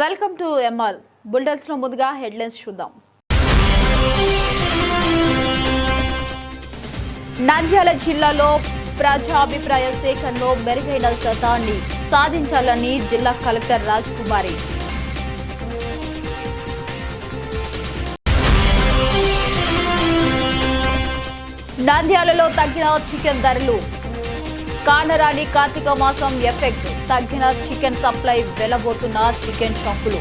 Welcome to ఎంఆల్ bulletins లో ముందుగా headlines చూద్దాం. నంద్యాల జిల్లాలో ప్రజాభిప్రాయ సేకరణలో మెరుగైన శాతాన్ని సాధించాలని జిల్లా కలెక్టర్ రాజకుమారి. నంద్యాలలో తగ్గిన చికెన్ ధరలు. కానరాని కార్తీక మాసం ఎఫెక్ట్. తగ్గిన చికెన్ సప్లై, వెలబోతున్న చికెన్ షాపులు.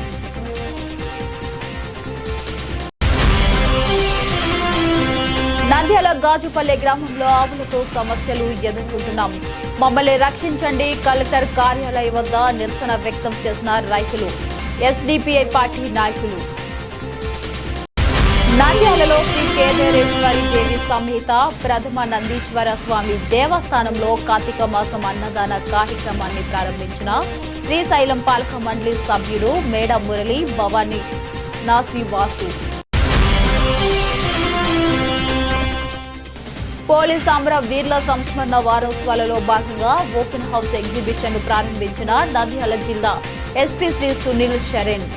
నంద్యాల గాజుపల్లె గ్రామంలో ఆవులతో సమస్యలు ఎదుర్కొంటున్నాం, మమ్మల్ని రక్షించండి. కలెక్టర్ కార్యాలయం వద్ద నిరసన వ్యక్తం చేసిన రైతులు, ఎస్డిపిఐ పార్టీ నాయకులు. నంద్యాలలో శ్రీ కేదారేశ్వరి దేవి సమేత ప్రథమ నందీశ్వర స్వామి దేవస్థానంలో కార్తీక మాసం అన్నదాన కార్యక్రమాన్ని ప్రారంభించిన శ్రీశైలం పాలక మండలి సభ్యుడు మేడ మురళి భవానీ నాసివాసు. పోలీస్ అమర వీర్ల సంస్మరణ వారోత్సవాలలో భాగంగా ఓపెన్ హౌస్ ఎగ్జిబిషన్ ను ప్రారంభించిన నంద్యాల జిల్లా ఎస్పీ శ్రీ సునీల్ శరణ్.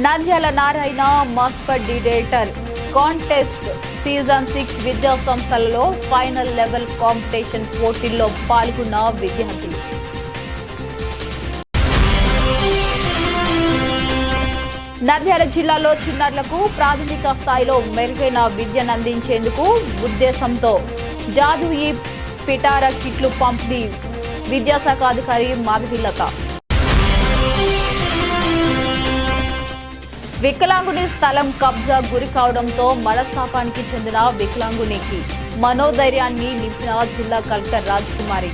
నంద్యాల నారాయణ మాస్పర్ డిడేటర్ కాంటెస్ట్ సీజన్ 6 విద్యా సంస్థలలో ఫైనల్ లెవెల్ కాంపిటీషన్ పోటీల్లో పాల్గొన్న విద్యార్థులు. నంద్యాల జిల్లాలో చిన్నారులకు ప్రాథమిక స్థాయిలో మెరుగైన విద్యను అందించేందుకు ఉద్దేశంతో జాదూయి పిటారా కిట్లు పంపిణీ విద్యాశాఖ అధికారి మాధవిలత. వికలాంగుని స్థలం కబ్జా గురి కావడంతో మనస్తాపానికి చెందిన వికలాంగునికి మనోధైర్యాన్ని నింపిన జిల్లా కలెక్టర్ రాజకుమారి.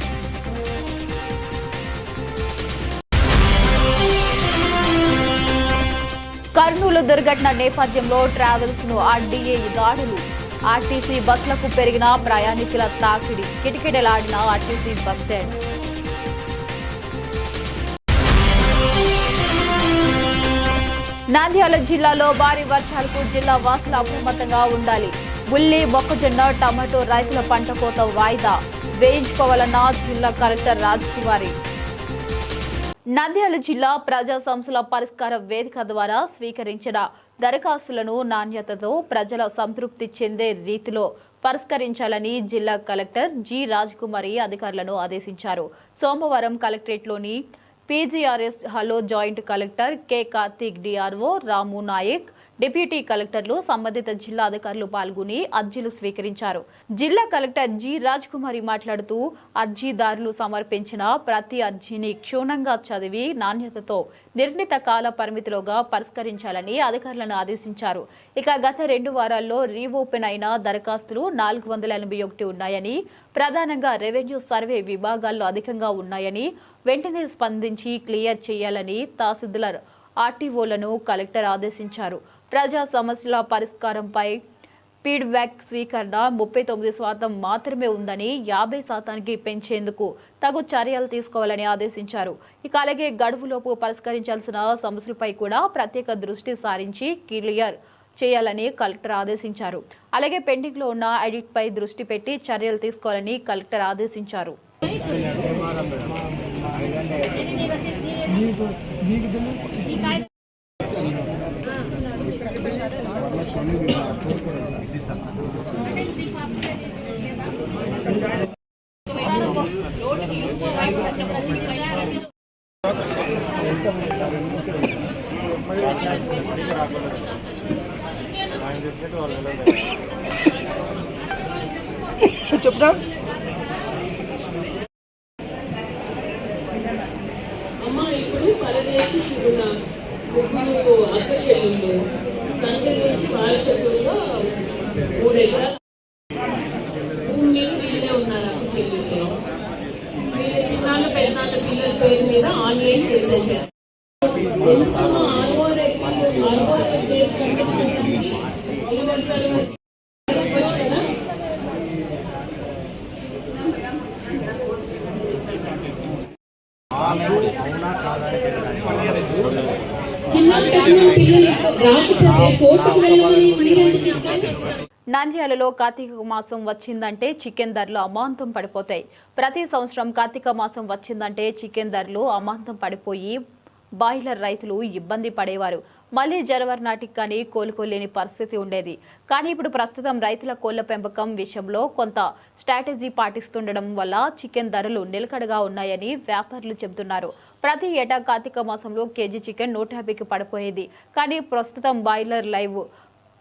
కర్నూలు దుర్ఘటన నేపథ్యంలో ట్రావెల్స్ ను ఆర్డీఏ దాడులు. ఆర్టీసీ బస్సులకు పెరిగిన ప్రయాణికుల తాకిడి, కిటకిటలాడిన ఆర్టీసీ బస్టాండ్. నంద్యాల జిల్లాలో భారీ వర్షాలకు జిల్లా వాసులు అప్రమత్తంగా ఉండాలి. ఉల్లి, మొక్కజొన్న, టమాటో రైతుల పంట కోత వాయిదా వేయించుకోవాలన్న జిల్లా కలెక్టర్ రాజకుమారి. నంద్యాల జిల్లా ప్రజా సమస్యల పరిష్కార వేదిక ద్వారా స్వీకరించిన దరఖాస్తులను నాణ్యతతో ప్రజల సంతృప్తి చెందే రీతిలో పరిష్కరించాలని జిల్లా కలెక్టర్ జి రాజకుమారి అధికారులను ఆదేశించారు. సోమవారం కలెక్టరేట్లోని పీజీఆర్ఎస్ హాల్లో joint collector K Karthik, DRO Ramu Naik, deputy కలెక్టర్లు, సంబంధిత జిల్లా అధికారులు పాల్గొని అర్జీలు స్వీకరించారు. జిల్లా కలెక్టర్ జి రాజకుమారి మాట్లాడుతూ అర్జీదారులు సమర్పించిన ప్రతి అర్జీని క్షుణ్ణంగా చదివి నాణ్యతతో నిర్ణీత కాల పరిమితిలోగా పరిష్కరించాలని అధికారులను ఆదేశించారు. ఇక గత 2 వారాల్లో రీఓపెన్ అయిన దరఖాస్తులు 481 ఉన్నాయని, ప్రధానంగా రెవెన్యూ సర్వే విభాగాల్లో అధికంగా ఉన్నాయని, వెంటనే స్పందించి క్లియర్ చేయాలని తహసీల్దార్, ఆర్టీఓలను కలెక్టర్ ఆదేశించారు. ప్రజా సమస్యల పరిష్కారంపై ఫీడ్బ్యాక్ స్వీకరణ 39% మాత్రమే ఉందని, 50% పెంచేందుకు తగు చర్యలు తీసుకోవాలని ఆదేశించారు. ఇక అలాగే గడువులోపు పరిష్కరించాల్సిన సమస్యలపై కూడా ప్రత్యేక దృష్టి సారించి క్లియర్ చేయాలని కలెక్టర్ ఆదేశించారు. అలాగే పెండింగ్ లో ఉన్న ఆడిట్ పై దృష్టి పెట్టి చర్యలు తీసుకోవాలని కలెక్టర్ ఆదేశించారు. చెప్తా అమ్మ ఇప్పుడు పరదేశి శుభున ముగ్గురు అక్క చెల్లెళ్ళు తండ్రి నుంచి వారసత్వంలో 3 ఎకరాల భూమి మీద వీళ్ళే ఉన్నారు. అక్క చెల్లెళ్ళు వీళ్ళ చిన్నాళ్ళ పెద్దనాళ్ళ పిల్లల పేరు మీద ఆన్లైన్ చేసేసారు. నంద్యాలలో కార్తీక మాసం వచ్చిందంటే చికెన్ ధరలు అమాంతం పడిపోతాయి. ప్రతి సంవత్సరం కార్తీక మాసం వచ్చిందంటే చికెన్ ధరలు అమాంతం పడిపోయి బాయిలర్ రైతులు ఇబ్బంది పడేవారు. మళ్లీ జనవరి నాటికి కానీ కోలుకోలేని పరిస్థితి ఉండేది. కానీ ఇప్పుడు ప్రస్తుతం రైతుల కోళ్ల పెంపకం విషయంలో కొంత స్ట్రాటజీ పాటిస్తుండడం వల్ల చికెన్ ధరలు నిలకడగా ఉన్నాయని వ్యాపారులు చెబుతున్నారు. ప్రతి ఏటా కార్తీక మాసంలో కేజీ చికెన్ 150కి పడిపోయేది. కానీ ప్రస్తుతం బాయిలర్ లైవ్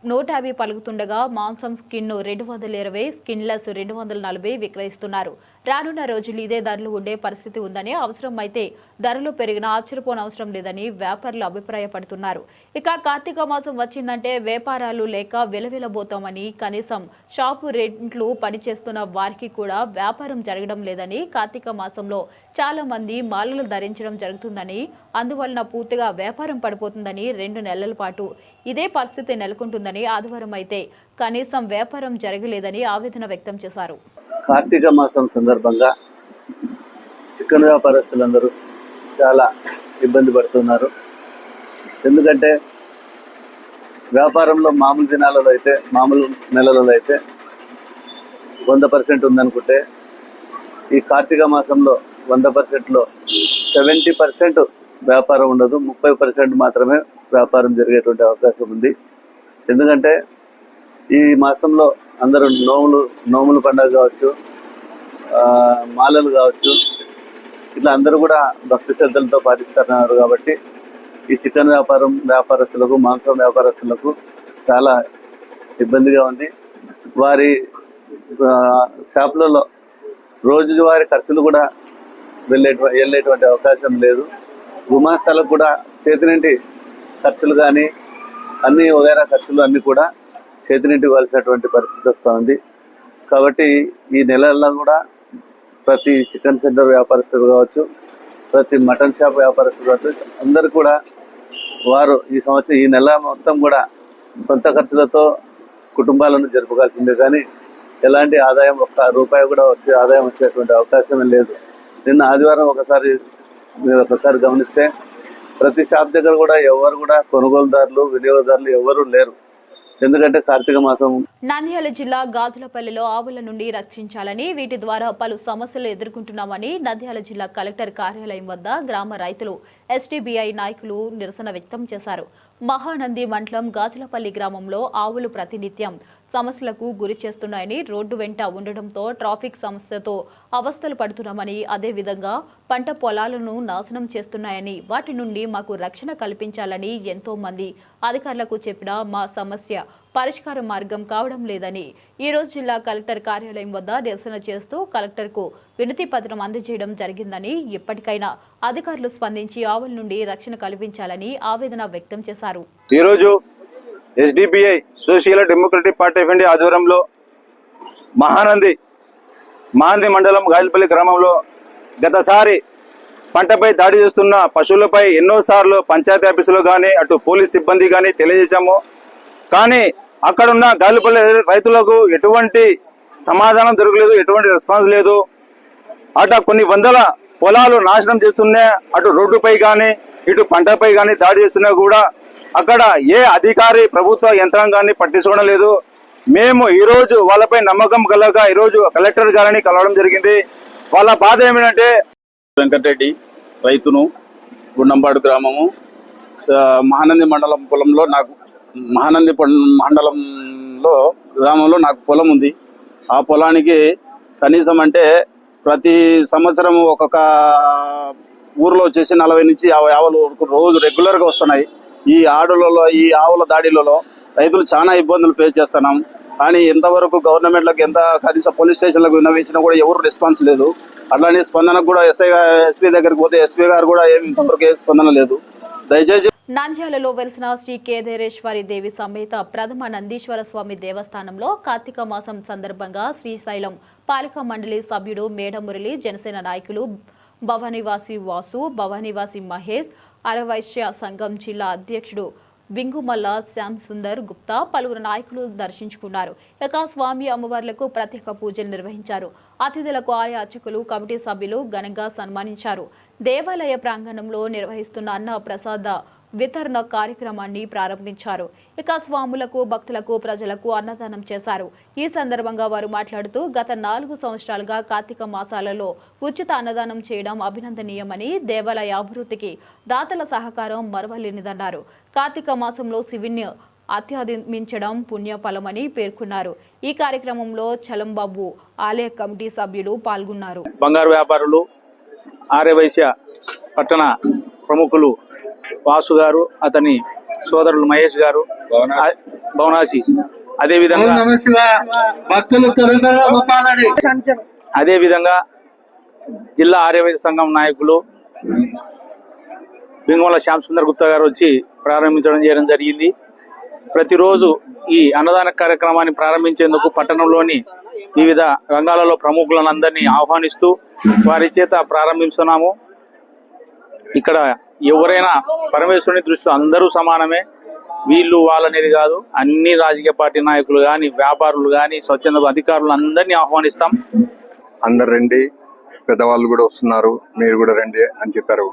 150 పలుకుతుండగా మాంసం స్కిన్ 220, స్కిన్లెస్ 240 విక్రయిస్తున్నారు. రానున్న రోజులు ఇదే ధరలు ఉండే పరిస్థితి ఉందని, అవసరం అయితే ధరలు పెరిగినా ఆశ్చర్యపోనవసరం లేదని వ్యాపారులు అభిప్రాయపడుతున్నారు. ఇక కార్తీక మాసం వచ్చిందంటే వ్యాపారాలు లేక విలవిలబోతామని, కనీసం షాపు రెంట్లు పనిచేస్తున్న వారికి కూడా వ్యాపారం జరగడం లేదని, కార్తీక మాసంలో చాలా మంది మాలలు ధరించడం జరుగుతుందని, అందువలన పూర్తిగా వ్యాపారం పడిపోతుందని, 2 నెలల పాటు ఇదే పరిస్థితి నెలకొంటుందని, ఆదివారం అయితే కనీసం వ్యాపారం జరగలేదని ఆవేదన వ్యక్తం చేశారు. కార్తీక మాసం సందర్భంగా చికెన్ వ్యాపారస్తులందరూ చాలా ఇబ్బంది పడుతున్నారు. ఎందుకంటే వ్యాపారంలో మామూలు దినాలలో అయితే, మామూలు నెలలలో అయితే 100% ఉందనుకుంటే, ఈ కార్తీక మాసంలో 100%లో 70% వ్యాపారం ఉండదు, 30% మాత్రమే వ్యాపారం జరిగేటువంటి అవకాశం ఉంది. ఎందుకంటే ఈ మాసంలో అందరూ నోములు పండుగ కావచ్చు, మాలలు కావచ్చు, ఇట్లా అందరూ కూడా భక్తి శ్రద్ధలతో పాటిస్తున్నారు. కాబట్టి ఈ చికెన్ వ్యాపారస్తులకు, మాంసం వ్యాపారస్తులకు చాలా ఇబ్బందిగా ఉంది. వారి షాపులలో రోజువారీ ఖర్చులు కూడా వెళ్ళేటువంటి అవకాశం లేదు. గుమాస్తాలకు కూడా చేతినింటి ఖర్చులు కానీ అన్ని వగైరా ఖర్చులు అన్నీ కూడా చేతినింటి ఇవ్వాల్సినటువంటి పరిస్థితి వస్తూ ఉంది. కాబట్టి ఈ నెలల్లో కూడా ప్రతి చికెన్ సెంటర్ వ్యాపారస్తులు కావచ్చు, ప్రతి మటన్ షాప్ వ్యాపారస్తులు కావచ్చు, అందరూ కూడా వారు ఈ నెల మొత్తం కూడా సొంత ఖర్చులతో కుటుంబాలను జరుపుకోవాల్సిందే. కానీ ఎలాంటి ఆదాయం, ₹1 కూడా ఆదాయం వచ్చేటువంటి అవకాశం లేదు. నిన్న ఆదివారం మీరు ఒకసారి గమనిస్తే ప్రతి షాప్ దగ్గర కూడా ఎవరు కూడా కొనుగోలుదారులు, వినియోగదారులు ఎవరు లేరు. ఎందుకంటే కార్తీక మాసం. నంద్యాల జిల్లా గాజులపల్లిలో ఆవుల నుండి రక్షించాలని, వీటి ద్వారా పలు సమస్యలు ఎదుర్కొంటున్నామని నంద్యాల జిల్లా కలెక్టర్ కార్యాలయం వద్ద గ్రామ రైతులు, ఎస్టీబీఐ నాయకులు నిరసన వ్యక్తం చేశారు. మహానంది మండలం గాజులపల్లి గ్రామంలో ఆవులు ప్రతినిత్యం సమస్యలకు గురి చేస్తున్నాయని, రోడ్డు వెంట ఉండడంతో ట్రాఫిక్ సమస్యతో అవస్థలు పడుతున్నామని, అదేవిధంగా పంట పొలాలను నాశనం చేస్తున్నాయని, వాటి నుండి మాకు రక్షణ కల్పించాలని ఎంతో మంది అధికారులకు చెప్పినా మా సమస్య పరిష్కార మార్గం కావడం లేదని ఈ రోజు జిల్లా కలెక్టర్ కార్యాలయం వద్ద నిరసన చేస్తూ కలెక్టర్కు వినతి పత్రం అందజేయడం జరిగిందని, ఇప్పటికైనా అధికారులు స్పందించి ఆవుల నుండి రక్షణ కల్పించాలని ఆవేదన వ్యక్తం చేశారు. ఈరోజు SDPI social democratic party of India ఆధ్వర్యంలో మహానంది మండలం గాజులపల్లి గ్రామంలో గతసారి పంటపై దాడి చేస్తున్న పశువులపై ఎన్నోసార్లు పంచాయతీ ఆఫీసులో కానీ, అటు పోలీస్ సిబ్బంది కానీ తెలియజేశాము. కానీ అక్కడున్న గాజులపల్లి రైతులకు ఎటువంటి సమాధానం దొరకలేదు, ఎటువంటి రెస్పాన్స్ లేదు. అటు కొన్ని వందల పొలాలు నాశనం చేస్తున్నా, అటు రోడ్డుపై కానీ ఇటు పంటపై కానీ దాడి చేస్తున్నా కూడా అక్కడ ఏ అధికారి, ప్రభుత్వ యంత్రాంగాన్ని పట్టించుకోవడం లేదు. మేము ఈరోజు వాళ్ళపై నమ్మకం కలగా ఈరోజు కలెక్టర్ గారిని కలవడం జరిగింది. వాళ్ళ బాధ ఏమిటంటే, వెంకటరెడ్డి రైతును, గుండంపాడు గ్రామము, మహానంది మండలం పొలంలో మహానంది మండలంలో గ్రామంలో నాకు పొలం ఉంది. ఆ పొలానికి కనీసం అంటే ప్రతి సంవత్సరం ఒక్కొక్క ఊర్లో వచ్చేసి 40 నుంచి 50 ఆవులు రోజు రెగ్యులర్గా వస్తున్నాయి. ఈ ఆవుల దాడిలలో రైతులు చాలా ఇబ్బందులు ఫేస్ చేస్తున్నాం. కానీ ఎంతవరకు గవర్నమెంట్లకు కనీసం పోలీస్ స్టేషన్లకు విన్నవించినా కూడా ఎవరు రెస్పాన్స్ లేదు. అట్లానే స్పందనకు కూడా ఎస్పీ దగ్గరికి పోతే ఎస్పీ గారు కూడా ఇంతవరకు స్పందన లేదు. దయచేసి నంద్యాలలో వెలిసిన శ్రీ కేదారేశ్వరి దేవి సమేత ప్రథమ నందీశ్వర స్వామి దేవస్థానంలో కార్తీక మాసం సందర్భంగా శ్రీశైలం పాలక మండలి సభ్యుడు మేడ మురళి, జనసేన నాయకులు భవానీవాసి వాసు, భవానీవాసి మహేష్, అరవైశ్య సంఘం జిల్లా అధ్యక్షుడు బింగుమల్ల శ్యామ్ సుందర్ గుప్తా పలువురు నాయకులు దర్శించుకున్నారు. ఇక స్వామి అమ్మవార్లకు ప్రత్యేక పూజలు నిర్వహించారు. అతిథులకు ఆయా అర్చకులు, కమిటీ సభ్యులు ఘనంగా సన్మానించారు. దేవాలయ ప్రాంగణంలో నిర్వహిస్తున్న అన్న ప్రసాద వితరణ కార్యక్రమాన్ని ప్రారంభించారు. ఇక స్వాములకు, భక్తులకు, ప్రజలకు అన్నదానం చేశారు. ఈ సందర్భంగా వారు మాట్లాడుతూ గత 4 సంవత్సరాలుగా కార్తీక మాసాలలో ఉచిత అన్నదానం చేయడం అభినందనీయమని, దేవాలయ అభివృద్ధికి దాతల సహకారం మరవలేనిదన్నారు. కార్తీక మాసంలో శివుని అత్యాధిమించడం పుణ్యఫలమని పేర్కొన్నారు. ఈ కార్యక్రమంలో చలంబాబు ఆలయ కమిటీ సభ్యులు పాల్గొన్నారు. బంగారు వ్యాపారులు, ఆర్యవైశ్య పట్టణ ప్రముఖులు వాసు గారు, అతని సోదరులు మహేష్ గారు, భవనాసి, అదేవిధంగా జిల్లా ఆర్యవైశ్య సంఘం నాయకులు బింగమల శ్యామ్ సుందర్ గుప్తా గారు వచ్చి చేయడం జరిగింది. ప్రతిరోజు ఈ అన్నదాన కార్యక్రమాన్ని ప్రారంభించేందుకు పట్టణంలోని వివిధ రంగాలలో ప్రముఖులను అందరినీ ఆహ్వానిస్తూ వారి చేత ప్రారంభిస్తున్నాము. ఇక్కడ ఎవరైనా పరమేశ్వరుని దృష్టిలో అందరూ సమానమే, వీళ్ళు వాళ్ళనేది కాదు. అన్ని రాజకీయ పార్టీ నాయకులు కానీ, వ్యాపారులు కానీ, స్వచ్ఛంద అధికారులు అందరినీ ఆహ్వానిస్తాం. అందరు రండి, పెద్దవాళ్ళు కూడా వస్తున్నారు, మీరు కూడా రండి అని చెప్పారు.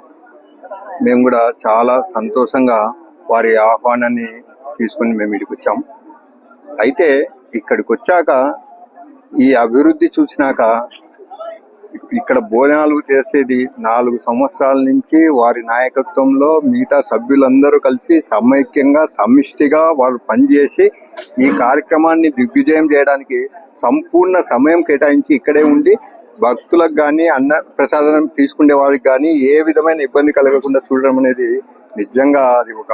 మేము కూడా చాలా సంతోషంగా వారి ఆహ్వానాన్ని తీసుకుని మేము ఇక్కడికి వచ్చాం. అయితే ఇక్కడికి వచ్చాక ఈ అభివృద్ధి చూసినాక ఇక్కడ భోజనాలు చేసేది 4 సంవత్సరాల నుంచి వారి నాయకత్వంలో మిగతా సభ్యులందరూ కలిసి సమైక్యంగా సమిష్టిగా వారు పనిచేసి ఈ కార్యక్రమాన్ని దిగ్విజయం చేయడానికి సంపూర్ణ సమయం కేటాయించి ఇక్కడే ఉండి భక్తులకు కానీ, అన్న ప్రసాదం తీసుకునే వారికి కానీ ఏ విధమైన ఇబ్బంది కలగకుండా చూడడం అనేది నిజంగా అది ఒక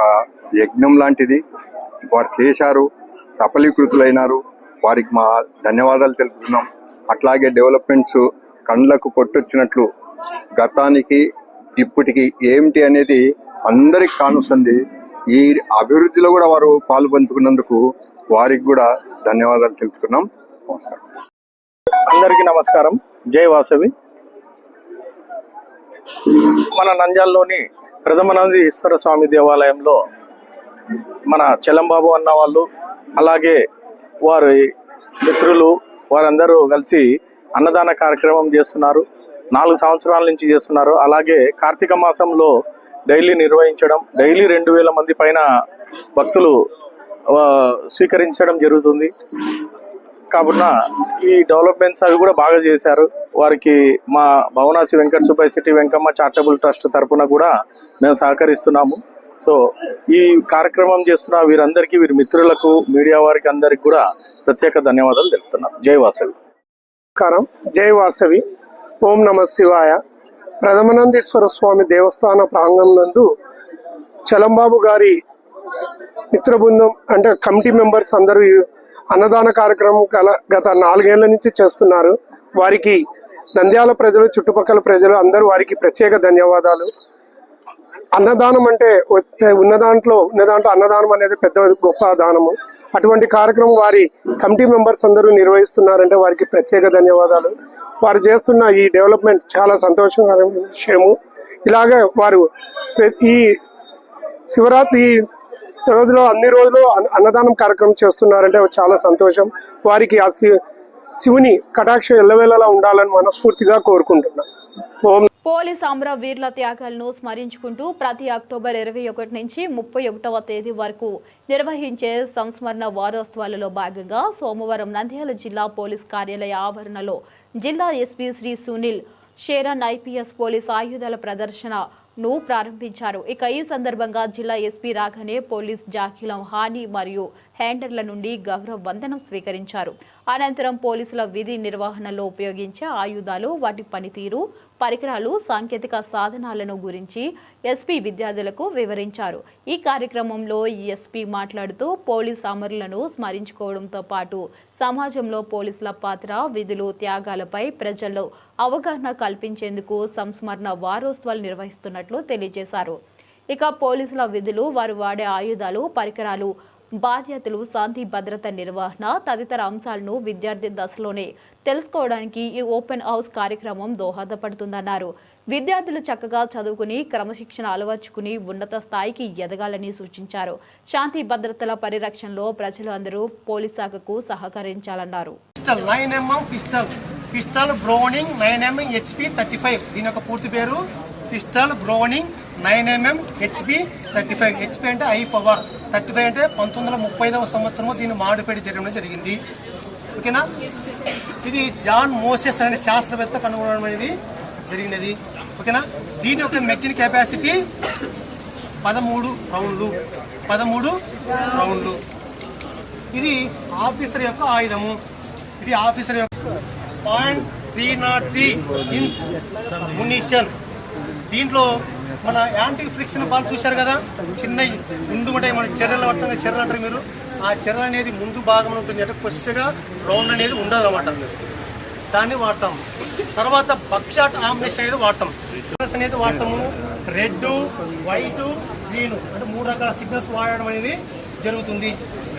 యజ్ఞం లాంటిది. వారు చేశారు, సఫలీకృతులైనారు. వారికి మా ధన్యవాదాలు తెలుపుతున్నాం. అట్లాగే డెవలప్మెంట్స్ కండ్లకు కొట్టొచ్చినట్లు గతానికి ఇప్పటికి ఏమిటి అనేది అందరికి కానుస్తుంది. ఈ అభివృద్ధిలో కూడా వారు పాలు పంచుకున్నందుకు వారికి కూడా ధన్యవాదాలు తెలుపుతున్నాం. నమస్కారం. అందరికీ నమస్కారం. జై వాసవి. మన నంద్యాలలోని ప్రథమానందేశ్వర స్వామి దేవాలయంలో మన చలంబాబు అన్న వాళ్ళు, అలాగే వారి మిత్రులు, వారందరూ కలిసి అన్నదాన కార్యక్రమం చేస్తున్నారు. 4 సంవత్సరాల నుంచి చేస్తున్నారు. అలాగే కార్తీక మాసంలో డైలీ నిర్వహించడం, డైలీ 2000 మంది పైన భక్తులు స్వీకరించడం జరుగుతుంది. కాబట్టి ఈ డెవలప్మెంట్స్ అవి కూడా బాగా చేశారు. వారికి మా Bhavanasi Venkata Subbaiah city Venkamma charitable trust తరఫున కూడా మేము సహకరిస్తున్నాము. సో ఈ కార్యక్రమం చేస్తున్న వీరందరికీ, వీరి మిత్రులకు, మీడియా వారికి అందరికి కూడా ప్రత్యేక ధన్యవాదాలు తెలుపుతున్నాం. జై వాసవి. నమస్కారం. జై వాసవి. ఓం నమ శివాయ. ప్రథమానందేశ్వర స్వామి దేవస్థాన ప్రాంగణం నందు చలంబాబు గారి మిత్ర బృందం అంటే కమిటీ మెంబర్స్ అందరూ అన్నదాన కార్యక్రమం గత 4 ఏళ్ల నుంచి చేస్తున్నారు. వారికి నంద్యాల ప్రజలు, చుట్టుపక్కల ప్రజలు అందరూ వారికి ప్రత్యేక ధన్యవాదాలు. అన్నదానం అంటే ఉన్న దాంట్లో అన్నదానం అనేది పెద్ద గొప్ప దానము. అటువంటి కార్యక్రమం వారి కమిటీ మెంబర్స్ అందరూ నిర్వహిస్తున్నారంటే వారికి ప్రత్యేక ధన్యవాదాలు. వారు చేస్తున్న ఈ డెవలప్మెంట్ చాలా సంతోషకరమైన విషయము. ఇలాగే వారు ఈ శివరాత్రి రోజులో అన్ని రోజులు అన్నదానం కార్యక్రమం చేస్తున్నారంటే చాలా సంతోషం. వారికి ఆ శివుని కటాక్ష ఎల్లవేళలా ఉండాలని మనస్ఫూర్తిగా కోరుకుంటున్నాం. పోలీస్ అమరవీరుల త్యాగాలను స్మరించుకుంటూ ప్రతి అక్టోబర్ 21 నుంచి 31వ తేదీ వరకు నిర్వహించే సంస్మరణ వారోత్సవాలలో భాగంగా సోమవారం నంద్యాల జిల్లా పోలీస్ కార్యాలయ ఆవరణలో జిల్లా SP Shri Sunil Sheran IPS police ఆయుధాల ప్రదర్శనను ప్రారంభించారు. ఇక ఈ సందర్భంగా జిల్లా ఎస్పీ రాగానే పోలీస్ జాకీలం హాని మరియు హ్యాండర్ల నుండి గౌరవ వందనం స్వీకరించారు. అనంతరం పోలీసుల విధి నిర్వహణలో ఉపయోగించే ఆయుధాలు, వాటి పనితీరు, పరికరాలు, సాంకేతిక సాధనాలను గురించి ఎస్పీ విద్యార్థులకు వివరించారు. ఈ కార్యక్రమంలో ఎస్పీ మాట్లాడుతూ పోలీస్ అమరులను స్మరించుకోవడంతో పాటు సమాజంలో పోలీసుల పాత్ర, విధులు, త్యాగాలపై ప్రజల్లో అవగాహన కల్పించేందుకు సంస్మరణ వారోత్సవాలు నిర్వహిస్తున్నట్లు తెలియజేశారు. ఇక పోలీసుల విధులు, వారు వాడే ఆయుధాలు, పరికరాలు, బాధ్యతలు, శాంతి భద్రత నిర్వహణ తదితర అంశాలను విద్యార్థి దశలోనే తెలుసుకోవడానికి ఈ ఓపెన్ హౌస్ కార్యక్రమం దోహదపడుతుందన్నారు. విద్యార్థులు చక్కగా చదువుకుని క్రమశిక్షణ అలవర్చుకుని ఉన్నత స్థాయికి ఎదగాలని సూచించారు. శాంతి భద్రతల పరిరక్షణలో ప్రజలు అందరూ పోలీస్ శాఖకు సహకరించాలన్నారు. Pistol Browning 9mm HP 35. దీని యొక్క పూర్తి పేరు పిస్టల్ బ్రోనింగ్ 9mm HP 35 HP అంటే హై పవర్ 35 అంటే 1935వ సంవత్సరంలో దీన్ని మాడిఫైడ్ చేయడం జరిగింది. ఓకేనా. ఇది జాన్ మోసెస్ అనే శాస్త్రవేత్త కనుగొనడం అనేది జరిగినది. ఓకేనా. దీని యొక్క మెషిన్ కెపాసిటీ 13 రౌండ్లు. ఇది ఆఫీసర్ యొక్క ఆయుధము. ఇది ఆఫీసర్ యొక్క 0.303 ఇంచ్ మునిషన్. దీంట్లో మన యాంటీ ఫ్రిక్షన్ బాల్ చూశారు కదా, చిన్నవి ముందు ఉంటాయి, మన చెర్రలు పడుతుంది, చెర్రలు అంటారు మీరు. ఆ చెర్ర అనేది ముందు భాగం ఉంటుంది, అంటే కొద్దిగా రౌండ్ అనేది ఉండదు అన్నమాట. దాన్ని వాడతాం. తర్వాత బక్షాట్ ఆమ్నేషన్ అనేది వాడతాము. రెడ్, వైట్, గ్రీన్ అంటే 3 రకాల సిగ్నల్స్ వాడడం అనేది జరుగుతుంది.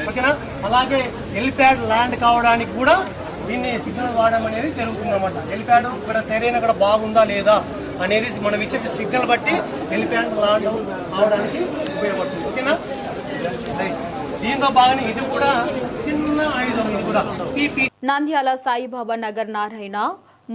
ఓకేనా. అలాగే హెలిప్యాడ్ ల్యాండ్ కావడానికి కూడా దీన్ని సిగ్నల్ వాడడం అనేది జరుగుతుంది అన్నమాట. హెలిప్యాడ్ ఇక్కడ తెరైన అక్కడ బాగుందా లేదా అనేది మనం ఇచ్చే సిగ్నల్ బట్టి హెలిప్యాడ్ ల్యాండ్ అవడానికి ఉపయోగపడుతుంది. ఓకేనా. దీంతో బాగానే ఇది కూడా చిన్న ఆయుధం. ఇది కూడా నంద్యాల సాయిబాబా నగర్ నారాయణ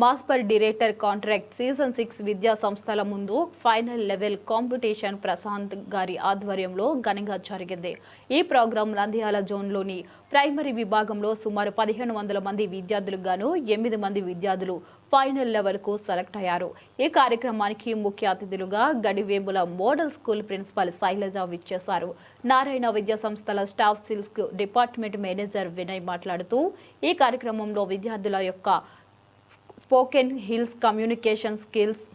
మాస్పర్ డైరెక్టర్ కాంట్రాక్ట్ సీజన్ 6 విద్యా సంస్థల ముందు ఫైనల్ లెవెల్ కాంపిటీషన్ ప్రశాంత్ గారి ఆధ్వర్యంలో ఘనంగా జరిగింది. ఈ ప్రోగ్రాం నంద్యాల జోన్లోని ప్రైమరీ విభాగంలో సుమారు 1500 మంది విద్యార్థులకు గాను 8 మంది విద్యార్థులు ఫైనల్ లెవెల్కు సెలెక్ట్ అయ్యారు. ఈ కార్యక్రమానికి ముఖ్య అతిథులుగా Gadivemula model school principal Shailaja విచ్చేశారు. నారాయణ విద్యా సంస్థల staff silk department manager Vinay మాట్లాడుతూ ఈ కార్యక్రమంలో విద్యార్థుల యొక్క spoken hills communication skills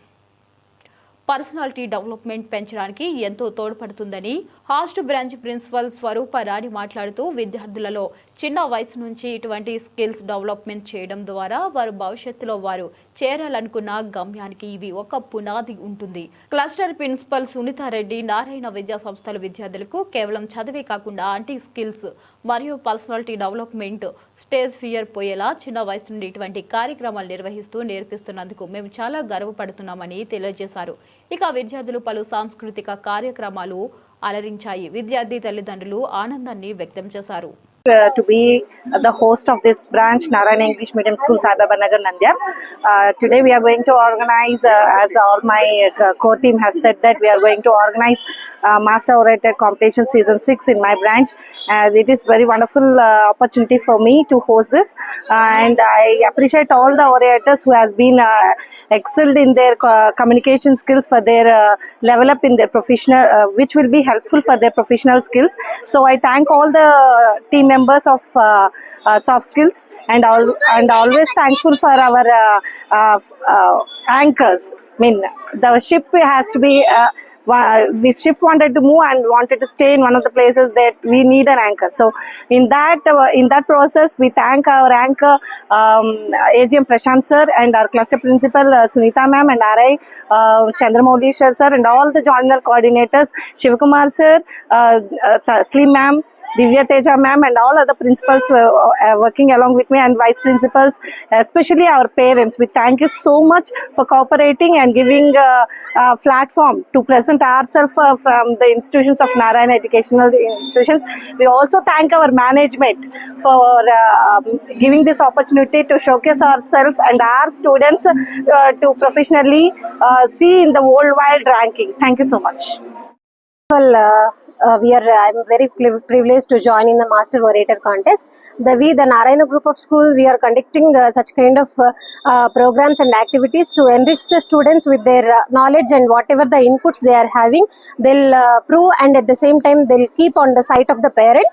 personality development పెంచడానికి ఎంతో తోడ్పడుతుందని host branch principal Swaroopa Rani మాట్లాడుతూ విద్యార్థులలో చిన్న వయసు నుంచి ఇటువంటి స్కిల్స్ డెవలప్మెంట్ చేయడం ద్వారా వారు భవిష్యత్తులో వారు చేరాలనుకున్న గమ్యానికి ఇవి ఒక పునాది ఉంటుంది. క్లస్టర్ ప్రిన్సిపల్ సునీతారెడ్డి నారాయణ విద్యా సంస్థల విద్యార్థులకు కేవలం చదివే కాకుండా యాంటీ స్కిల్స్ మరియు పర్సనాలిటీ డెవలప్మెంట్ స్టేజ్ ఫియర్ పోయేలా చిన్న వయసు నుండి ఇటువంటి కార్యక్రమాలు నిర్వహిస్తూ నేర్పిస్తున్నందుకు మేము చాలా గర్వపడుతున్నామని తెలియజేశారు. ఇక విద్యార్థులు పలు సాంస్కృతిక కార్యక్రమాలు అలరించాయి. విద్యార్థి తల్లిదండ్రులు ఆనందాన్ని వ్యక్తం చేశారు. To be the host of this branch, Narayana English Medium School, Saibaba Nagar, Nandyal. Today we are going to organize, as all my core team has said, that we are going to organize Master Orator Competition Season 6 in my branch. It is very wonderful opportunity for me to host this, and I appreciate all the orators who has been excelled in their communication skills for their level up in their professional, which will be helpful for their professional skills. So I thank all the team members of soft skills, and always thankful for our anchors. I mean, the ship has to be if ship wanted to move and wanted to stay in one of the places, that we need an anchor. So in that process, we thank our anchor AGM Prashant sir, and our cluster principal Sunita ma'am, and RI Chandramouli sir, and all the journal coordinators Shivakumar sir, Taslim ma'am, Divya Teja ma'am, and all other principals working along with me, and vice principals, especially our parents. We thank you so much for cooperating and giving a platform to present ourselves from the institutions of Narayana Educational Institutions. We also thank our management for giving this opportunity to showcase ourselves and our students to professionally see in the worldwide ranking. Thank you so much. Well, I'm very privileged to join in the Master Orator contest. The Narayana group of school, we are conducting such kind of programs and activities to enrich the students with their knowledge, and whatever the inputs they are having, they'll prove, and at the same time they'll keep on the side of the parent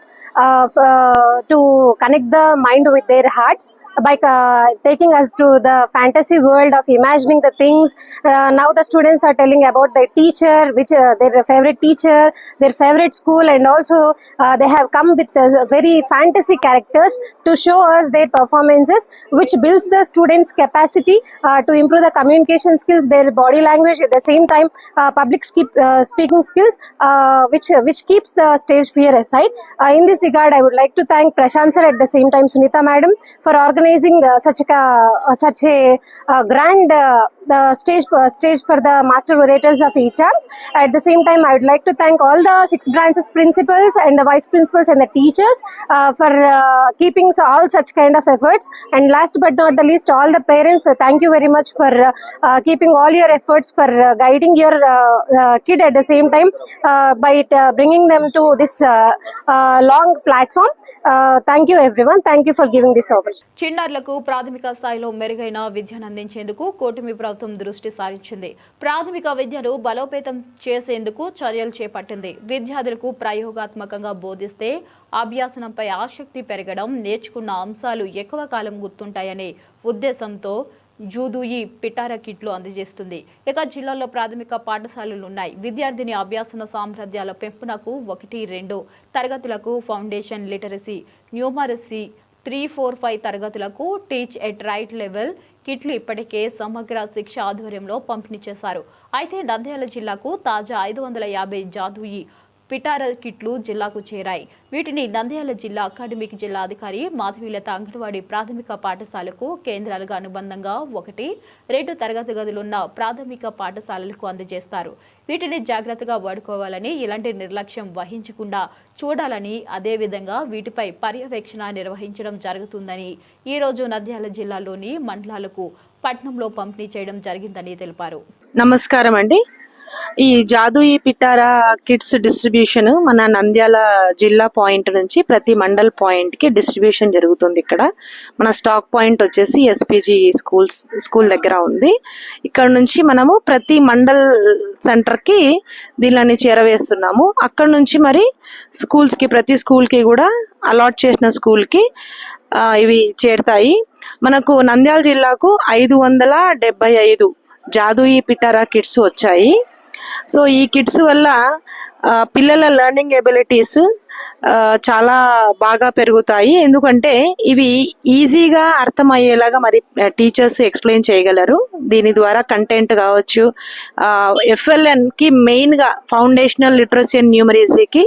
to connect the mind with their hearts by taking us to the fantasy world of imagining the things. Now the students are telling about their teacher, which their favorite teacher, their favorite school, and also they have come with very fantasy characters to show us their performances, which builds the students' capacity to improve the communication skills, their body language, at the same time public speaking skills, which keeps the stage fear aside. In this regard, I would like to thank Prashant sir, at the same time Sunita madam, for organizing such a grand the stage for the master orators of ECHAMS. At the same time, I would like to thank all the 6 branches principals and the vice principals and the teachers for keeping all such kind of efforts. And last but not the least, all the parents, thank you very much for keeping all your efforts for guiding your kid at the same time by bringing them to this long platform. Thank you everyone. Thank you for giving this opportunity. చిన్నారులకు ప్రాథమిక స్థాయిలో మెరుగైన విద్యను అందించేందుకు కూటమి ప్రభుత్వం దృష్టి సారించింది. ప్రాథమిక విద్యను బలోపేతం చేసేందుకు చర్యలు చేపట్టింది. విద్యార్థులకు ప్రయోగాత్మకంగా బోధిస్తే అభ్యాసనంపై ఆసక్తి పెరగడం, నేర్చుకున్న అంశాలు ఎక్కువ కాలం గుర్తుంటాయనే ఉద్దేశంతో జూదూయి పిటారా కిట్లు అందజేస్తుంది. ఇక జిల్లాలో ప్రాథమిక పాఠశాలలు ఉన్నాయి. విద్యార్థిని అభ్యాసన సామర్థ్యాల పెంపునకు 1-2 తరగతులకు ఫౌండేషన్ లిటరసీ, న్యూమరసీ, 3-4-5 తరగతులకు టీచ్ ఎట్ రైట్ లెవెల్ కిట్లు ఇప్పటికే సమగ్ర శిక్ష ఆధ్వర్యంలో పంపిణీ చేశారు. అయితే నంద్యాల జిల్లాకు తాజా 550 జాదూయి పిటారా కిట్లు జిల్లాకు చేరాయి. వీటిని నంద్యాల జిల్లా అకాడమిక్ జిల్లా అధికారి మాధవీలత అంగన్వాడీ ప్రాథమిక పాఠశాలకు కేంద్రాలుగా అనుబంధంగా 1-2 తరగతి గదులున్న ప్రాథమిక పాఠశాలలకు అందజేస్తారు. వీటిని జాగ్రత్తగా వాడుకోవాలని, ఇలాంటి నిర్లక్ష్యం వహించకుండా చూడాలని, అదేవిధంగా వీటిపై పర్యవేక్షణ నిర్వహించడం జరుగుతుందని ఈ రోజు నంద్యాల జిల్లాలోని మండలాలకు పట్నంలో పంపిణీ చేయడం జరిగిందని తెలిపారు. నమస్కారం అండి. ఈ జాదూయి పిటారా కిట్స్ డిస్ట్రిబ్యూషన్ మన నంద్యాల జిల్లా పాయింట్ నుంచి ప్రతి మండల్ పాయింట్ కి డిస్ట్రిబ్యూషన్ జరుగుతుంది. ఇక్కడ మన స్టాక్ పాయింట్ వచ్చేసి ఎస్పీజీ స్కూల్ దగ్గర ఉంది. ఇక్కడ నుంచి మనము ప్రతి మండల్ సెంటర్ కి దీనిని చేరవేస్తున్నాము. అక్కడ నుంచి మరి స్కూల్స్ కి, ప్రతి స్కూల్ కి కూడా అలాట్ చేసిన స్కూల్ కి ఇవి చేరుతాయి. మనకు నంద్యాల జిల్లాకు 575 జాదూయి పిటారా కిట్స్ వచ్చాయి. సో ఈ కిట్స్ వల్ల పిల్లల లెర్నింగ్ ఎబిలిటీస్ చాలా బాగా పెరుగుతాయి. ఎందుకంటే ఇవి ఈజీగా అర్థమయ్యేలాగా మరి టీచర్స్ ఎక్స్ప్లెయిన్ చేయగలరు. దీని ద్వారా కంటెంట్ కావచ్చు, FLN కి మెయిన్ గా ఫౌండేషనల్ లిటరసీ అండ్ న్యూమరసీకి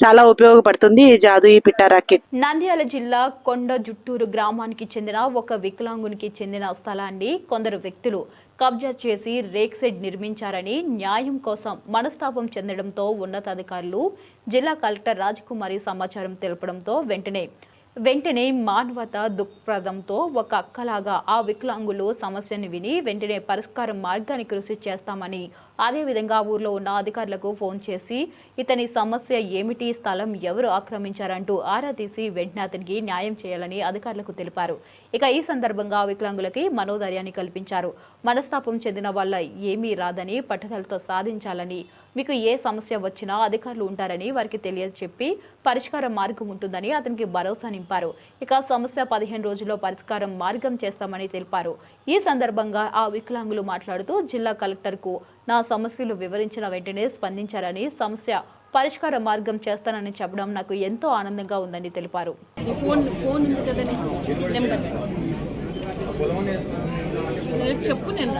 చాలా ఉపయోగపడుతుంది ఈ జాదూయి పిటారా కిట్. నంద్యాల జిల్లా కొండ జుట్టూరు గ్రామానికి చెందిన ఒక వికలాంగునికి చెందిన స్థలాన్ని కొందరు వ్యక్తులు కబ్జా చేసి రేక్ షెడ్ నిర్మించారని న్యాయం కోసం మనస్తాపం చెందడంతో ఉన్నతాధికారులు జిల్లా కలెక్టర్ రాజకుమారి సమాచారం తెలపడంతో వెంటనే మానవత దృక్పథంతో ఒక అక్కలాగా ఆ వికలాంగులు సమస్యను విని వెంటనే పరిష్కార మార్గాన్ని కృషి చేస్తామని, అదేవిధంగా ఊర్లో ఉన్న అధికారులకు ఫోన్ చేసి ఇతని సమస్య ఏమిటి, స్థలం ఎవరు ఆక్రమించారంటూ ఆరా తీసి వెంటనే అతనికి న్యాయం చేయాలని అధికారులకు తెలిపారు. ఇక ఈ సందర్భంగా వికలాంగులకి మనోధైర్యాన్ని కల్పించారు. మనస్తాపం చెందిన వాళ్ళ ఏమీ రాదని, పట్టుదలతో సాధించాలని, మీకు ఏ సమస్య వచ్చినా అధికారులు ఉంటారని వారికి తెలియచెప్పి పరిష్కార మార్గం ఉంటుందని అతనికి భరోసా నింపారు. ఇక సమస్య 15 రోజుల్లో పరిష్కారం మార్గం చేస్తామని తెలిపారు. ఈ సందర్భంగా ఆ వికలాంగులు మాట్లాడుతూ జిల్లా కలెక్టర్కు నా సమస్యలు వివరించిన వెంటనే స్పందించారని, సమస్య పరిష్కార మార్గం చేస్తానని చెప్పడం నాకు ఎంతో ఆనందంగా ఉందని తెలిపారు. చెప్పు, నేను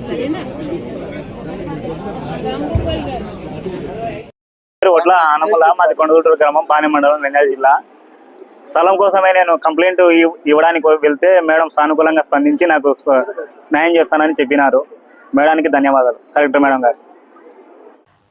సరేనా? ఒట్ల ఆనమల, మాది కొండగుంటూరు గ్రామం, పాని మండలం, నంద్యాల జిల్లా. స్థలం కోసమే నేను కంప్లైంట్ ఇవ్వడానికి వెళ్తే మేడం సానుకూలంగా స్పందించి నాకు న్యాయం చేస్తానని చెప్పినారు. మేడానికి ధన్యవాదాలు, కలెక్టర్ మేడం గారు.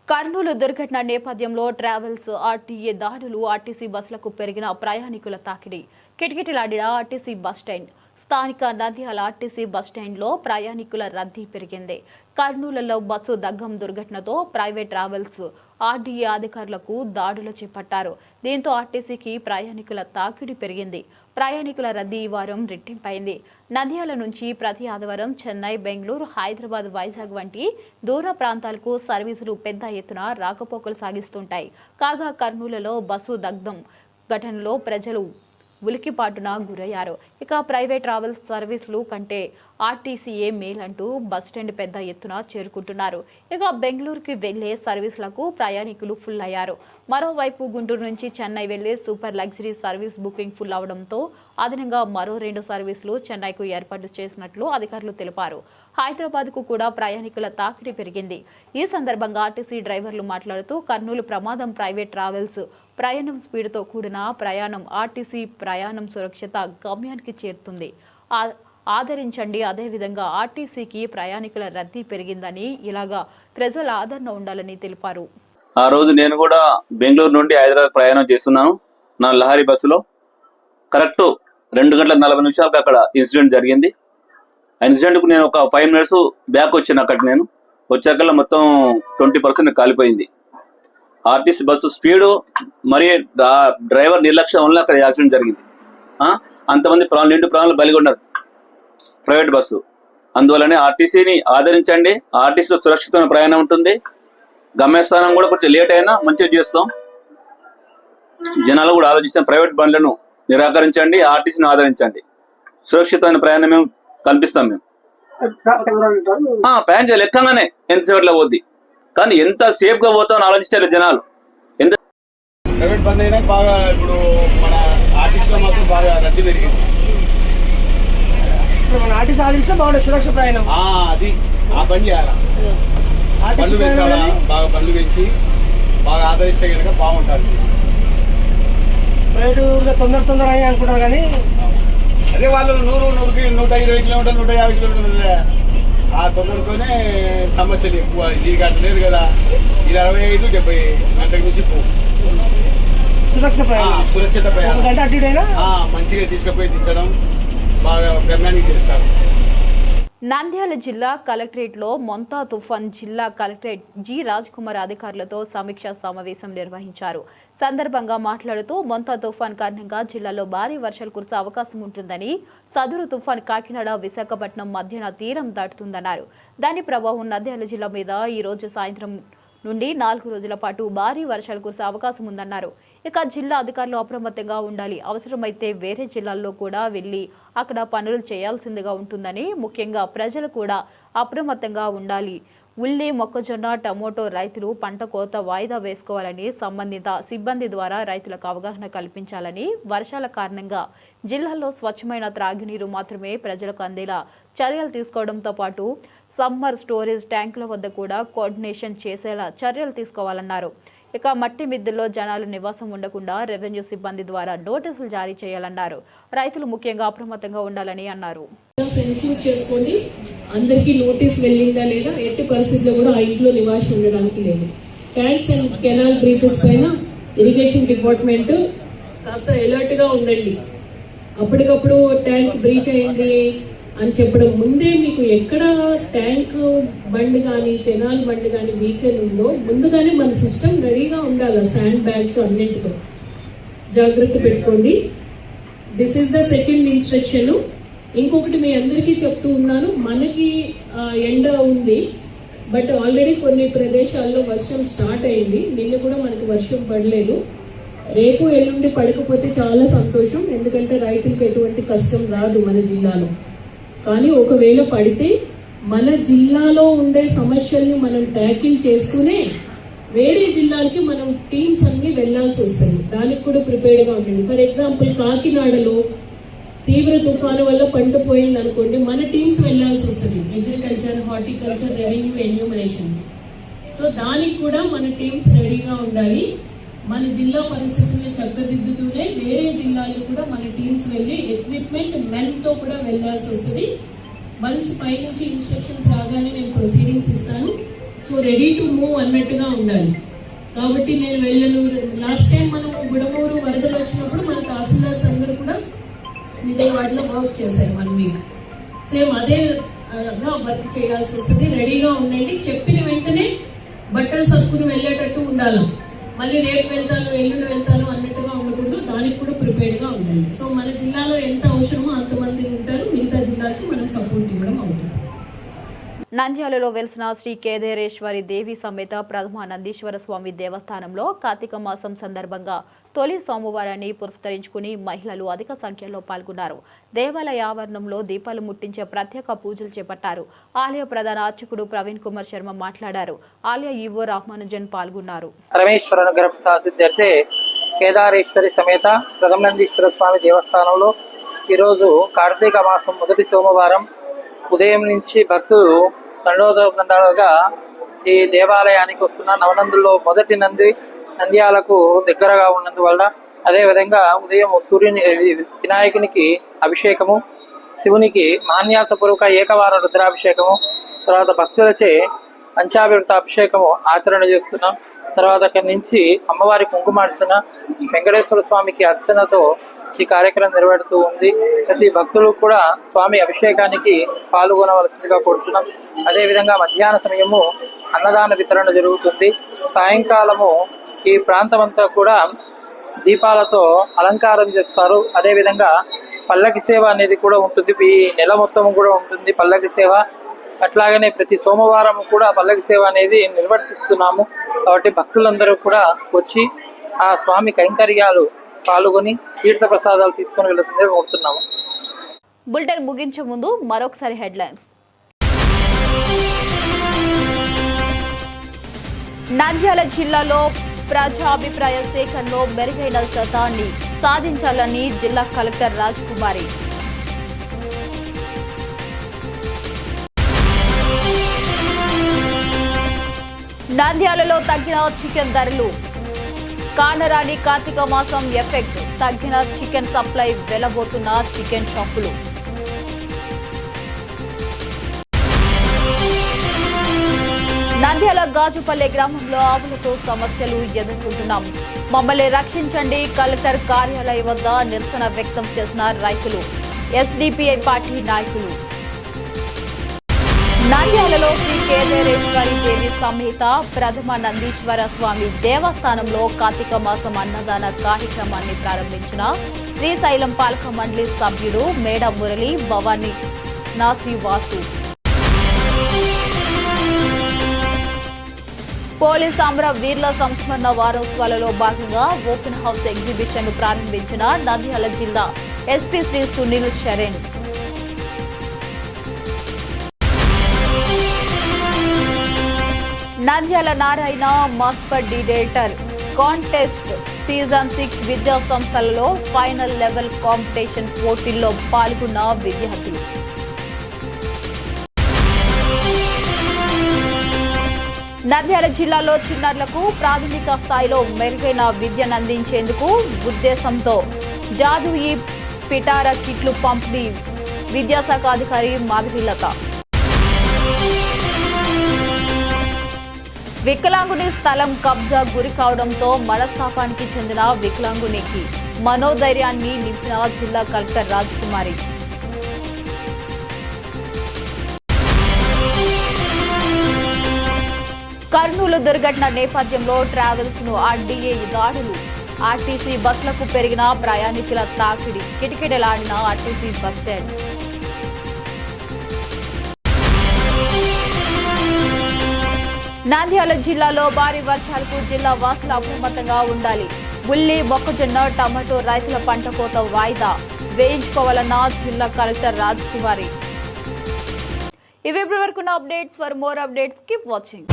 కర్నూలు దుర్ఘటన నేపథ్యంలో ట్రావెల్స్, ఆర్టీఏ దాడులు, ఆర్టీసీ బస్సులకు పెరిగిన ప్రయాణికుల తాకిడి, కిటకిటలాడిన ఆర్టీసీ బస్టాండ్. స్థానిక నంద్యాల ఆర్టీసీ బస్టాండ్లో ప్రయాణికుల రద్దీ పెరిగింది. కర్నూలులో బస్సు దగ్గం దుర్ఘటనతో ప్రైవేట్ ట్రావెల్స్, ఆర్డీఏ అధికారులకు దాడులు చేపట్టారు. దీంతో ఆర్టీసీకి ప్రయాణికుల తాకిడి పెరిగింది. ప్రయాణికుల రద్దీ ఈ వారం రెట్టింపైంది. నంద్యాల నుంచి ప్రతి ఆదివారం చెన్నై, బెంగళూరు, హైదరాబాద్, వైజాగ్ వంటి దూర ప్రాంతాలకు సర్వీసులు పెద్ద ఎత్తున రాకపోకలు సాగిస్తుంటాయి. కాగా కర్నూలులో బస్సు దగ్ధం ఘటనలో ప్రజలు ఉలికిపాటున గురయ్యారు. ఇక ప్రైవేట్ ట్రావెల్ సర్వీసులు కంటే ఆర్టీసీఏ మేలంటూ బస్టాండ్ పెద్ద ఎత్తున చేరుకుంటున్నారు. ఇక బెంగళూరుకి వెళ్లే సర్వీసులకు ప్రయాణికులు ఫుల్ అయ్యారు. మరోవైపు గుంటూరు నుంచి చెన్నై వెళ్లే super luxury service booking full అవడంతో అదనంగా మరో 2 సర్వీసులు చెన్నైకు ఏర్పాటు చేసినట్లు అధికారులు తెలిపారు. హైదరాబాద్కు కూడా ప్రయాణికుల తాకిడి పెరిగింది. ఈ సందర్భంగా ఆర్టీసీ డ్రైవర్లు మాట్లాడుతూ కర్నూలు ప్రమాదం ప్రైవేట్ ట్రావెల్స్ ప్రయాణం స్పీడ్తో కూడిన ప్రయాణం ఆర్టీసీ ప్రయాణం సురక్షిత గమ్యానికి చేరుతుంది. ఆదరించండి. అదేవిధంగా ఆర్టీసీకి ప్రయాణికుల రద్దీ పెరిగిందని ఇలాగా ప్రజల ఆదరణ ఉండాలని తెలిపారు. ఆ రోజు నేను కూడా బెంగళూరు నుండి హైదరాబాద్ ప్రయాణం చేస్తున్నాను. నా లహరి బస్సులో కరెక్ట్ 2:40 అక్కడ ఇన్సిడెంట్ జరిగింది. ఆ ఇన్సిడెంట్కు నేను ఒక 5 minutes బ్యాక్ వచ్చాను. అక్కడికి నేను వచ్చాకల్లా మొత్తం 20% కాలిపోయింది. ఆర్టీసీ బస్సు స్పీడు మరి డ్రైవర్ నిర్లక్ష్యం వల్ల అక్కడ యాక్సిడెంట్ జరిగింది. అంతమంది నిండు ప్రాణాలు బలిగొన్నారు ప్రైవేట్ బస్సు. అందువల్లనే ఆర్టీసీని ఆదరించండి. ఆర్టీసీలో సురక్షితమైన ప్రయాణం ఉంటుంది. గమ్యస్థానం కూడా కొంచెం లేట్ అయినా మంచిగా చేస్తాం. జనాలు కూడా ఆలోచించాం. ప్రైవేట్ బండ్లను నిరాకరించండి, ఆర్టీసీని ఆదరించండి. సురక్షితమైన ప్రయాణం మేము కల్పిస్తాం. మేము ప్యాసింజర్ లెక్కగానే ఎంతసేపట్లో పోద్ది, కానీ ఎంత సేఫ్ గా పోతామని ఆలోచించారు జనాలు. ఎంత ప్రైవేట్ బంద్ అయినా బాగా ఇప్పుడు మన ఆర్టీసీలో మాత్రం బాగా రద్దీ పెరిగింది. మన ఆర్టీసీ ఆదరిస్తే బాగుంటుంది సురక్ష ప్రయాణం. అది ఆ పని చేయాలి. బండ్లు పెంచాలా, బాగా బండ్లు పెంచి బాగా ఆదరిస్తే కనుక బాగుంటుంది. ప్రైవేట్ తొందర అని అనుకుంటారు కానీ అదే వాళ్ళు 100, 120 కిలోమీటర్లు 150 కిలోమీటర్లు ఆ తొందరతోనే సమస్యలు ఎక్కువ. ఇది గంట లేదు కదా, ఇది 65-70 గంటల నుంచి సురక్షిత ప్రయాణం మంచిగా తీసుకుపోయి దించడం బాగా గమ్యానికి చేస్తారు. నంద్యాల జిల్లా కలెక్టరేట్లో మొంతా తుఫాన్ జిల్లా కలెక్టరేట్ జి రాజ్కుమార్ అధికారులతో సమీక్షా సమావేశం నిర్వహించారు. సందర్భంగా మాట్లాడుతూ మొంతా తుఫాన్ కారణంగా జిల్లాలో భారీ వర్షాలు కురిసే అవకాశం ఉంటుందని, సదరు తుఫాన్ కాకినాడ విశాఖపట్నం మధ్యన తీరం దాటుతుందన్నారు. దాని ప్రభావం నంద్యాల జిల్లా మీద ఈ రోజు సాయంత్రం నుండి 4 రోజుల పాటు భారీ వర్షాలు కురిసే అవకాశం ఉందన్నారు. ఇక జిల్లా అధికారులు అప్రమత్తంగా ఉండాలి. అవసరమైతే వేరే జిల్లాల్లో కూడా వెళ్లి అక్కడ పనులు చేయాల్సిందిగా ఉంటుందని, ముఖ్యంగా ప్రజలు కూడా అప్రమత్తంగా ఉండాలి. ఉల్లి, మొక్కజొన్న, టమోటో రైతులు పంట కోత వాయిదా వేసుకోవాలని, సంబంధిత సిబ్బంది ద్వారా రైతులకు అవగాహన కల్పించాలని, వర్షాల కారణంగా జిల్లాలో స్వచ్ఛమైన త్రాగునీరు మాత్రమే ప్రజలకు అందేలా చర్యలు తీసుకోవడంతో పాటు సమ్మర్ స్టోరేజ్ ట్యాంకుల వద్ద కూడా కోఆర్డినేషన్ చేసేలా చర్యలు తీసుకోవాలన్నారు. ఇక మట్టి మిద్దెల్లో జనాలు నివాసం ఉండకుండా రెవెన్యూ సిబ్బంది ద్వారా నోటీసులు జారీ చేయాలన్నారు. రైతులు ముఖ్యంగా అప్రమత్తంగా ఉండాలని అన్నారు. చేసుకోండి, అందరికీ నోటీస్ వెళ్ళిందా లేదా, ఎట్టి పరిస్థితుల్లో కూడా ఆ ఇంట్లో నివాసం ఉండడానికి లేదు. ట్యాంక్స్ అండ్ కెనాల్ బ్రీచెస్ పైన ఇరిగేషన్ డిపార్ట్మెంట్ కాస్త అలర్ట్ గా ఉండండి. అప్పటికప్పుడు ట్యాంక్ బ్రీచ్ అయింది అని చెప్పడం ముందే మీకు ఎక్కడ ట్యాంక్ బండ్ కానీ కెనాల్ బండ్ కానీ వీకెన్ ఉందో ముందుగానే మన సిస్టమ్ రెడీగా ఉండాలి. శాండ్ బ్యాగ్స్ అన్నింటితో జాగ్రత్త పెట్టుకోండి. This is the second instruction. ఇంకొకటి మీ అందరికీ చెప్తూ ఉన్నాను, మనకి ఎండ ఉంది, బట్ ఆల్రెడీ కొన్ని ప్రదేశాల్లో వర్షం స్టార్ట్ అయింది. నిన్న కూడా మనకి వర్షం పడలేదు. రేపు ఎల్లుండి పడకపోతే చాలా సంతోషం, ఎందుకంటే రైతులకు ఎటువంటి కష్టం రాదు మన జిల్లాలో. కానీ ఒకవేళ పడితే మన జిల్లాలో ఉండే సమస్యల్ని మనం ట్యాకిల్ చేస్తూనే వేరే జిల్లాలకి మనం టీమ్స్ అన్ని వెళ్లాల్సి వస్తుంది. దానికి కూడా ప్రిపేర్డ్గా ఉండండి. ఫర్ ఎగ్జాంపుల్ కాకినాడలో తీవ్ర తుఫాను వల్ల పంట పోయింది అనుకోండి, మన టీమ్స్ వెళ్లాల్సి వస్తుంది. Agriculture, horticulture, revenue, enumeration. So దానికి కూడా మన టీమ్స్ రెడీగా ఉండాలి. మన జిల్లా పరిస్థితులను చక్కదిద్దుతూనే వేరే జిల్లాలకు కూడా మన టీమ్స్ వెళ్ళి ఎక్విప్మెంట్ మెన్తో కూడా వెళ్లాల్సి వస్తుంది. వన్స్ పైనుంచి ఇన్స్ట్రక్షన్స్ రాగానే నేను ప్రొసీడింగ్స్ ఇస్తాను. సో రెడీ టు మూవ్ అన్నట్టుగా ఉండాలి. కాబట్టి నేను వెళ్ళను. లాస్ట్ టైం మనం బుడమూరు వరదలు వచ్చినప్పుడు మన తహసీల్దార్స్ అందరూ కూడా విజయవాడలో వర్క్ చేశారు 1 week. సేమ్ అదేగా వర్క్ చేయాల్సి వస్తుంది. రెడీగా ఉండండి. చెప్పిన వెంటనే బట్టలు సర్దుకుని వెళ్ళేటట్టు ఉండాలి. మళ్ళీ రేపు వెళ్తాను, ఎల్లుండి వెళ్తాను అన్నట్టుగా ఉండకూడదు. దానికి కూడా ప్రిపేర్డ్గా ఉండండి. సో మన జిల్లాలో ఎంత అవసరమో అంతమంది ఉంటారు. మిగతా జిల్లాకి మనం సపోర్ట్ ఇవ్వడం అవుతుంది. నంద్యాలలో వెలిసిన శ్రీ కేదారేశ్వరి దేవి సమేత ప్రథమ నందీశ్వర స్వామి దేవస్థానంలో కార్తీక మాసం సందర్భంగా తొలి సోమవారాన్ని పురస్కరించుకుని మహిళలు అధిక సంఖ్యలో పాల్గొన్నారు. దేవాలయ ఆవరణంలో దీపాలు ముట్టించే ప్రత్యేక పూజలు చేపట్టారు. ఆలయ ప్రధాన అర్చకుడు ప్రవీణ్ కుమార్ శర్మ మాట్లాడారు. ఆలయ ఈవో రామానుజన్ పాల్గొన్నారు. పరమేశ్వర అనుగ్రహ ప్రసాదిత్యర్థే కేదారేశ్వరి సమేత ప్రథమనందీశ్వర స్వామి దేవస్థానంలో ఈరోజు కార్తీక మాసం మొదటి సోమవారం ఉదయం నుంచి భక్తులు తండోదండాలుగా ఈ దేవాలయానికి వస్తున్న నవనందుల్లో మొదటి నంద్యాలకు దగ్గరగా ఉన్నందువల్ల అదేవిధంగా ఉదయం సూర్యుని వినాయకునికి అభిషేకము, శివునికి మాన్యాసపూర్వక ఏకవార రుద్రాభిషేకము, తర్వాత భక్తులచే పంచాభివృత అభిషేకము ఆచరణ చేస్తున్నాం. తర్వాత అక్కడి నుంచి అమ్మవారి కుంకుమార్చన, వెంకటేశ్వర స్వామికి అర్చనతో ఈ కార్యక్రమం నిర్వహిస్తూ ఉంది. ప్రతి భక్తులు కూడా స్వామి అభిషేకానికి పాల్గొనవలసిందిగా కోరుతున్నాం. అదేవిధంగా మధ్యాహ్న సమయము అన్నదాన వితరణ జరుగుతుంది. సాయంకాలము ఈ ప్రాంతమంతా కూడా దీపాలతో అలంకారం చేస్తారు. అదేవిధంగా పల్లకి సేవ అనేది కూడా ఉంటుంది. ఈ నెల మొత్తం కూడా ఉంటుంది పల్లకి సేవ. అట్లాగనే ప్రతి సోమవారం కూడా పల్లకి సేవ అనేది నిర్వర్తిస్తున్నాము. కాబట్టి భక్తులందరూ కూడా వచ్చి ఆ స్వామి కైంకర్యాలు పాల్గొని తీర్థ ప్రసాదాలు తీసుకొని వెళ్ళాల్సిందే కోరుతున్నాము. బులెటిన్ ముగించే ముందు మరొకసారి హెడ్లైన్స్. నంద్యాల జిల్లాలో ప్రజాభిప్రాయ సేకరణలో మెరుగైన శాతాన్ని సాధించాలని జిల్లా కలెక్టర్ రాజకుమారి. నంద్యాలలో తగ్గిన చికెన్ ధరలు. కానరాని కార్తీక మాసం ఎఫెక్ట్. తగ్గిన చికెన్ సప్లై, వెలబోతున్న చికెన్ షాపులు. నంద్యాల గాజుపల్లె గ్రామంలో ఆవులతో సమస్యలు ఎదుర్కొంటున్నాం. మమ్మల్ని రక్షించండి. కలెక్టర్ కార్యాలయం వద్ద నిరసన వ్యక్తం చేసిన రైతులు, ఎస్డిపిఐ పార్టీ నాయకులు. నంద్యాలలో శ్రీ కేదారేశ్వరి దేవి సమేత ప్రథమ నందీశ్వర స్వామి దేవస్థానంలో కార్తీక మాసం అన్నదాన కార్యక్రమాన్ని ప్రారంభించిన శ్రీశైలం పాలక మండలి సభ్యుడు మేడ మురళి, భవానీ నాసివాసు. పోలీస్ అమర వీర్ల సంస్మరణ వారోత్సవాలలో భాగంగా ఓపెన్ హౌస్ ఎగ్జిబిషన్ ను ప్రారంభించిన నంద్యాల జిల్లా ఎస్పీ శ్రీ సునీల్ శరణ్. నంద్యాల నారాయణ మాస్పర్ డిడేటర్ కాంటెస్ట్ సీజన్ 6 విద్యా సంస్థలలో ఫైనల్ లెవెల్ కాంపిటీషన్ పోటీల్లో పాల్గొన్న విద్యార్థులు. నంద్యాల జిల్లాలో చిన్నారులకు ప్రాథమిక స్థాయిలో మెరుగైన విద్యను అందించేందుకు ఉద్దేశంతో జాదు ఈ పిటారా కిట్లు పంపిణీ. విద్యాశాఖ అధికారి మాధవీలత. వికలాంగుని స్థలం కబ్జా గురి కావడంతో మనస్తాపానికి చెందిన వికలాంగునికి మనోధైర్యాన్ని నింపిన జిల్లా కలెక్టర్ రాజకుమారి. కర్నూలు దుర్ఘటన నేపథ్యంలో ట్రావెల్స్ ను ఆర్డీఏ దాడులు. ఆర్టీసీ బస్సులకు పెరిగిన ప్రయాణికుల తాకిడి. కిటకిటలాడిన ఆర్టీసీ బస్టాండ్. నంద్యాల జిల్లాలో భారీ వర్షాలకు జిల్లా వాసులు అప్రమత్తంగా ఉండాలి. ఉల్లి, మొక్కజొన్న, టమాటో రైతుల పంట కోత వాయిదా వేయించుకోవాలన్న జిల్లా కలెక్టర్ రాజకుమారి. ఇవి ఇప్పటివరకున్న updates. For more updates keep watching.